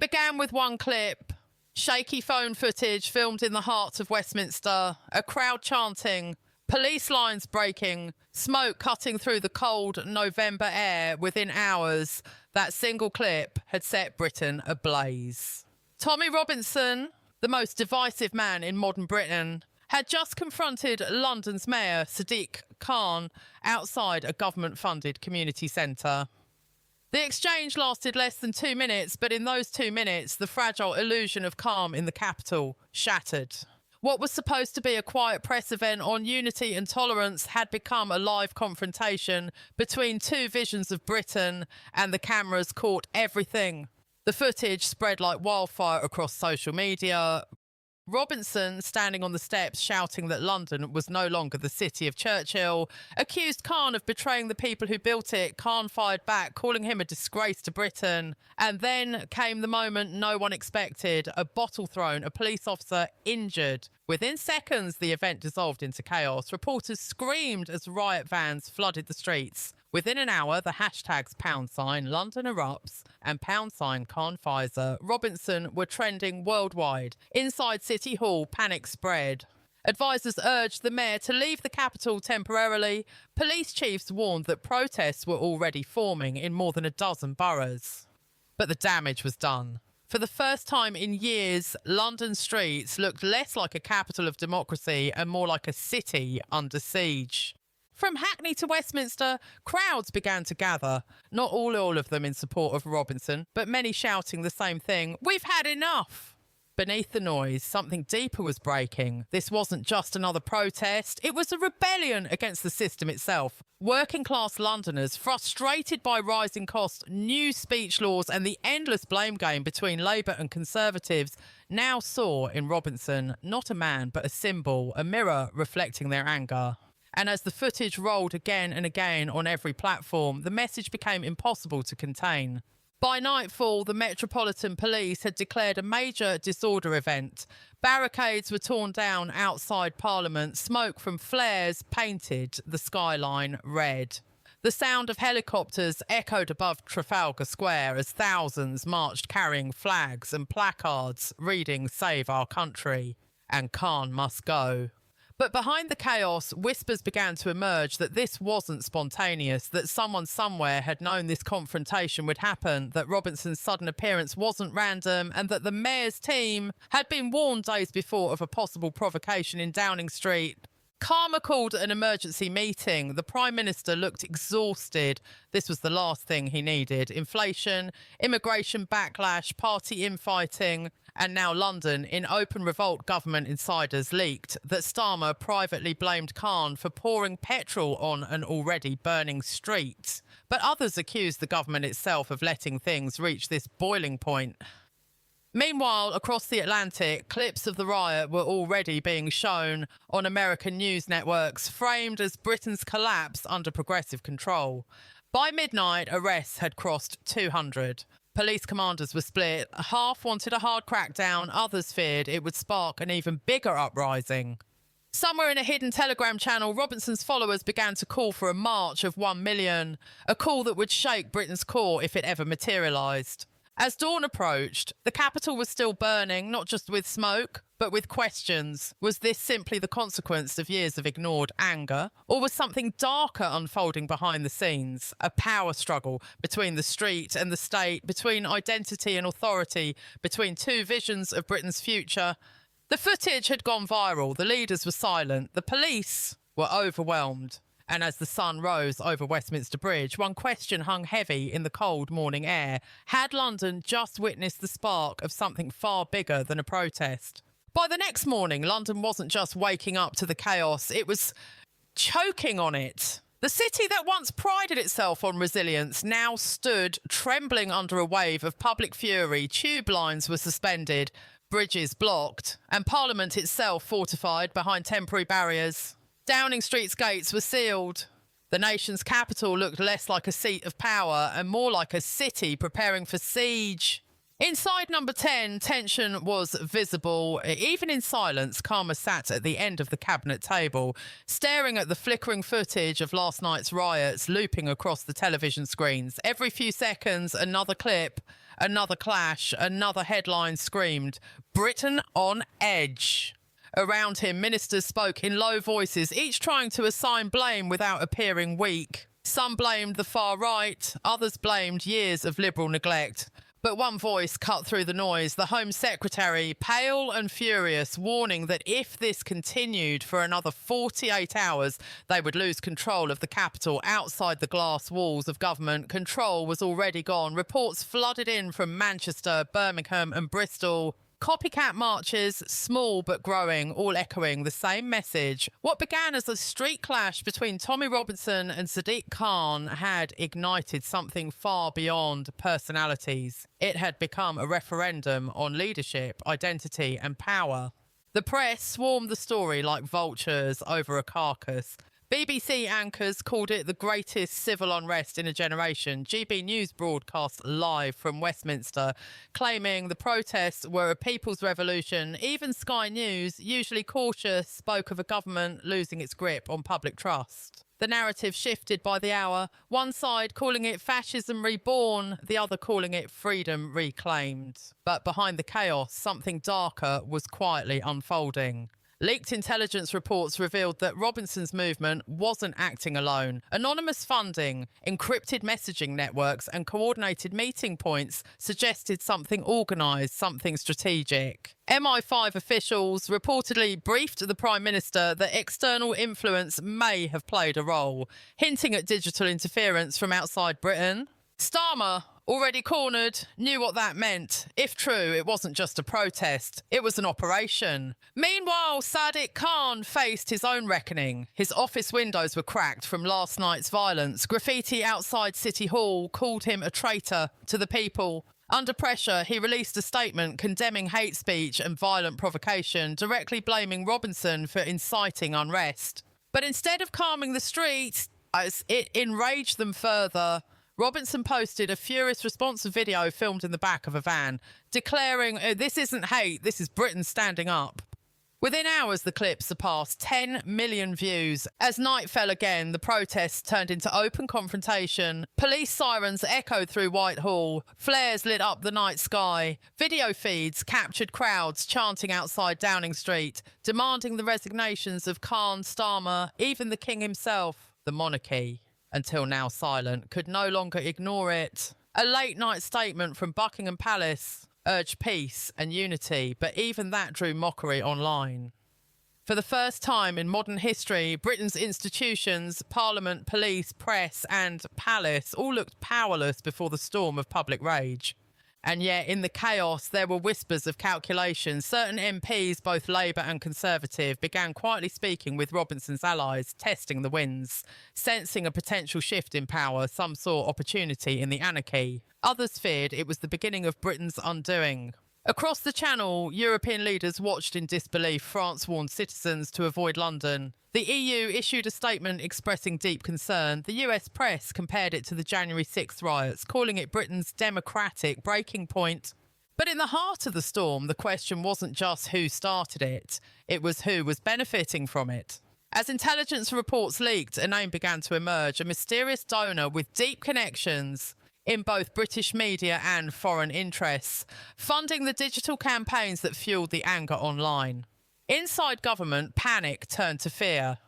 It began with one clip. Shaky phone footage filmed in the heart of Westminster, a crowd chanting, police lines breaking, smoke cutting through the cold November air. Within hours, that single clip had set Britain ablaze. Tommy Robinson, the most divisive man in modern Britain, had just confronted London's mayor, Sadiq Khan, outside a government-funded community centre. The exchange lasted less than 2 minutes, but in those 2 minutes, the fragile illusion of calm in the capital shattered. What was supposed to be a quiet press event on unity and tolerance had become a live confrontation between two visions of Britain, and the cameras caught everything. The footage spread like wildfire across social media. Robinson, standing on the steps shouting that London was no longer the city of Churchill, accused Khan of betraying the people who built it. Khan fired back, calling him a disgrace to Britain. And then came the moment no one expected, a bottle thrown, a police officer injured. Within seconds, the event dissolved into chaos. Reporters screamed as riot vans flooded the streets. Within an hour, the hashtags #London erupts and Khan Pfizer Robinson were trending worldwide. Inside City Hall, panic spread. Advisors urged the mayor to leave the capital temporarily. Police chiefs warned that protests were already forming in more than a dozen boroughs. But the damage was done. For the first time in years, London streets looked less like a capital of democracy and more like a city under siege. From Hackney to Westminster, crowds began to gather, not all of them in support of Robinson, but many shouting the same thing, "We've had enough!" Beneath the noise, something deeper was breaking. This wasn't just another protest, it was a rebellion against the system itself. Working-class Londoners, frustrated by rising costs, new speech laws and the endless blame game between Labour and Conservatives, now saw in Robinson not a man but a symbol, a mirror reflecting their anger. And as the footage rolled again and again on every platform, the message became impossible to contain. By nightfall, the Metropolitan Police had declared a major disorder event. Barricades were torn down outside Parliament. Smoke from flares painted the skyline red. The sound of helicopters echoed above Trafalgar Square as thousands marched carrying flags and placards reading "Save Our Country" and "Khan must go." But behind the chaos, whispers began to emerge that this wasn't spontaneous, that someone somewhere had known this confrontation would happen, that Robinson's sudden appearance wasn't random, and that the mayor's team had been warned days before of a possible provocation in Downing Street. Karma called an emergency meeting. The Prime Minister looked exhausted. This was the last thing he needed. Inflation, immigration backlash, party infighting, and now London. In open revolt, government insiders leaked that Starmer privately blamed Khan for pouring petrol on an already burning street. But others accused the government itself of letting things reach this boiling point. Meanwhile, across the Atlantic, clips of the riot were already being shown on American news networks, framed as Britain's collapse under progressive control. By midnight, arrests had crossed 200. Police commanders were split. Half wanted a hard crackdown, others feared it would spark an even bigger uprising. Somewhere in a hidden Telegram channel, Robinson's followers began to call for a march of 1 million, a call that would shake Britain's core if it ever materialised. As dawn approached, the capital was still burning, not just with smoke, but with questions. Was this simply the consequence of years of ignored anger? Or was something darker unfolding behind the scenes? A power struggle between the street and the state, between identity and authority, between two visions of Britain's future. The footage had gone viral. The leaders were silent. The police were overwhelmed. And as the sun rose over Westminster Bridge, one question hung heavy in the cold morning air. Had London just witnessed the spark of something far bigger than a protest? By the next morning, London wasn't just waking up to the chaos, it was choking on it. The city that once prided itself on resilience now stood trembling under a wave of public fury. Tube lines were suspended, bridges blocked, and Parliament itself fortified behind temporary barriers. Downing Street's gates were sealed. The nation's capital looked less like a seat of power and more like a city preparing for siege. Inside number 10, tension was visible. Even in silence, Karma sat at the end of the cabinet table, staring at the flickering footage of last night's riots looping across the television screens. Every few seconds, another clip, Another clash, another headline screamed, "Britain on edge." Around him, ministers spoke in low voices, each trying to assign blame without appearing weak. Some blamed the far right, others blamed years of liberal neglect. But one voice cut through the noise, the Home Secretary, pale and furious, warning that if this continued for another 48 hours, they would lose control of the capital outside the glass walls of government. Control was already gone. Reports flooded in from Manchester, Birmingham and Bristol. Copycat marches, small but growing, all echoing the same message. What began as a street clash between Tommy Robinson and Sadiq Khan had ignited something far beyond personalities. It had become a referendum on leadership, identity and power. The press swarmed the story like vultures over a carcass. BBC anchors called it the greatest civil unrest in a generation. GB News broadcast live from Westminster, claiming the protests were a people's revolution. Even Sky News, usually cautious, spoke of a government losing its grip on public trust. The narrative shifted by the hour, one side calling it fascism reborn, the other calling it freedom reclaimed. But behind the chaos, something darker was quietly unfolding. Leaked intelligence reports revealed that Robinson's movement wasn't acting alone. Anonymous funding, encrypted messaging networks and coordinated meeting points suggested something organised, something strategic. MI5 officials reportedly briefed the Prime Minister that external influence may have played a role, hinting at digital interference from outside Britain. Starmer, already cornered, knew what that meant. If true, it wasn't just a protest, it was an operation. Meanwhile, Sadiq Khan faced his own reckoning. His office windows were cracked from last night's violence. Graffiti outside City Hall called him a traitor to the people. Under pressure, he released a statement condemning hate speech and violent provocation, directly blaming Robinson for inciting unrest. But instead of calming the streets, as it enraged them further, Robinson posted a furious responsive video filmed in the back of a van, declaring, "This isn't hate, this is Britain standing up." Within hours, the clip surpassed 10 million views. As night fell again, the protests turned into open confrontation. Police sirens echoed through Whitehall. Flares lit up the night sky. Video feeds captured crowds chanting outside Downing Street, demanding the resignations of Khan, Starmer, even the King himself. The monarchy, until now silent, could no longer ignore it. A late-night statement from Buckingham Palace urged peace and unity, but even that drew mockery online. For the first time in modern history, Britain's institutions, Parliament, police, press and palace all looked powerless before the storm of public rage. And yet, in the chaos, there were whispers of calculation. Certain MPs, both Labour and Conservative, began quietly speaking with Robinson's allies, testing the winds. Sensing a potential shift in power, some saw opportunity in the anarchy. Others feared it was the beginning of Britain's undoing. Across the Channel, European leaders watched in disbelief. France warned citizens to avoid London. The EU issued a statement expressing deep concern. The US press compared it to the January 6th riots, calling it Britain's democratic breaking point. But in the heart of the storm, the question wasn't just who started it, it was who was benefiting from it. As intelligence reports leaked, a name began to emerge, a mysterious donor with deep connections in both British media and foreign interests, funding the digital campaigns that fueled the anger online. Inside government, panic turned to fear.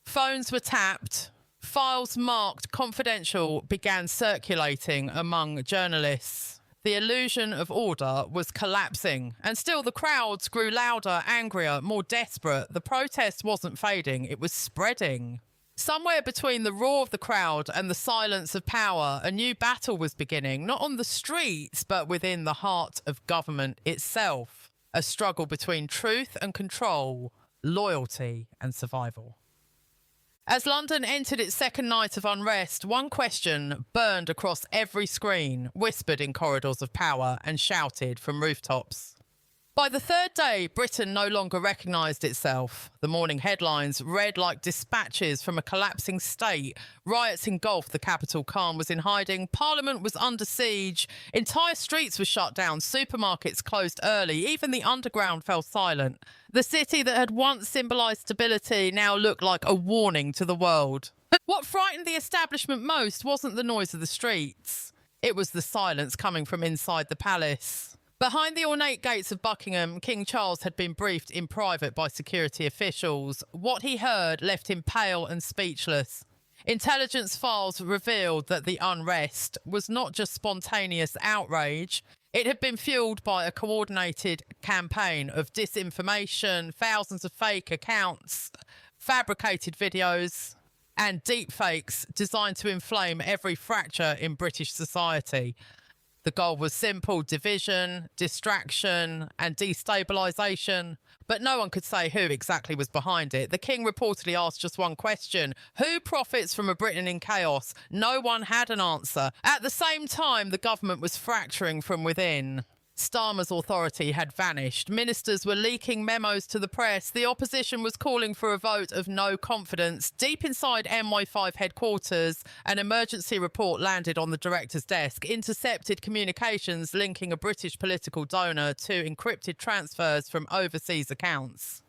Phones were tapped. Files marked confidential began circulating among journalists. The illusion of order was collapsing, and still the crowds grew louder, angrier, more desperate. The protest wasn't fading, it was spreading. Somewhere between the roar of the crowd and the silence of power, a new battle was beginning, not on the streets, but within the heart of government itself. A struggle between truth and control, loyalty and survival. As London entered its second night of unrest, one question burned across every screen, whispered in corridors of power and shouted from rooftops. By the third day, Britain no longer recognised itself. The morning headlines read like dispatches from a collapsing state. Riots engulfed the capital. Khan was in hiding. Parliament was under siege. Entire streets were shut down. Supermarkets closed early. Even the underground fell silent. The city that had once symbolised stability now looked like a warning to the world. What frightened the establishment most wasn't the noise of the streets. It was the silence coming from inside the palace. Behind the ornate gates of Buckingham, King Charles had been briefed in private by security officials. What he heard left him pale and speechless. Intelligence files revealed that the unrest was not just spontaneous outrage. It had been fueled by a coordinated campaign of disinformation, thousands of fake accounts, fabricated videos, and deepfakes designed to inflame every fracture in British society. The goal was simple: division, distraction, and destabilisation. But no one could say who exactly was behind it. The king reportedly asked just one question: who profits from a Britain in chaos? No one had an answer. At the same time, the government was fracturing from within. Starmer's authority had vanished. Ministers were leaking memos to the press. The opposition was calling for a vote of no confidence. Deep inside MI5 headquarters, an emergency report landed on the director's desk, intercepted communications linking a British political donor to encrypted transfers from overseas accounts.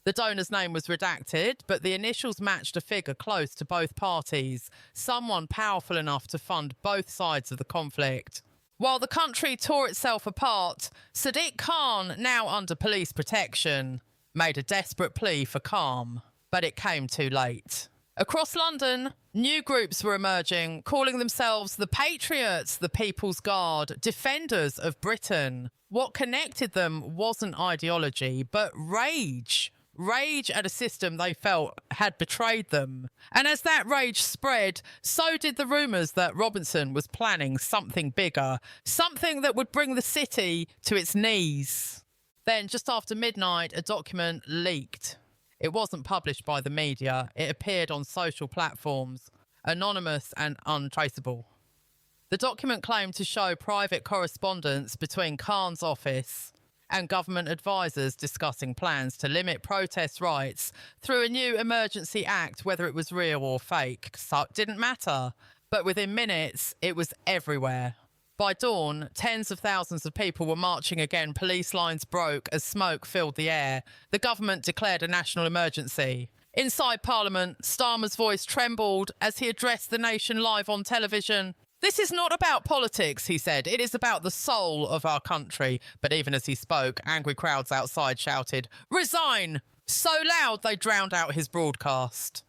The donor's name was redacted, but the initials matched a figure close to both parties, someone powerful enough to fund both sides of the conflict. While the country tore itself apart, Sadiq Khan, now under police protection, made a desperate plea for calm, but it came too late. Across London, new groups were emerging, calling themselves the Patriots, the People's Guard, defenders of Britain. What connected them wasn't ideology, but rage. Rage at a system they felt had betrayed them. And as that rage spread, so did the rumours that Robinson was planning something bigger, something that would bring the city to its knees. Then, just after midnight, a document leaked. It wasn't published by the media. It appeared on social platforms, anonymous and untraceable. The document claimed to show private correspondence between Khan's office and government advisors discussing plans to limit protest rights through a new emergency act, whether it was real or fake. So it didn't matter. But within minutes, it was everywhere. By dawn, tens of thousands of people were marching again. Police lines broke as smoke filled the air. The government declared a national emergency. Inside Parliament, Starmer's voice trembled as he addressed the nation live on television. "This is not about politics," he said. "It is about the soul of our country." But even as he spoke, angry crowds outside shouted, "Resign!" so loud they drowned out his broadcast.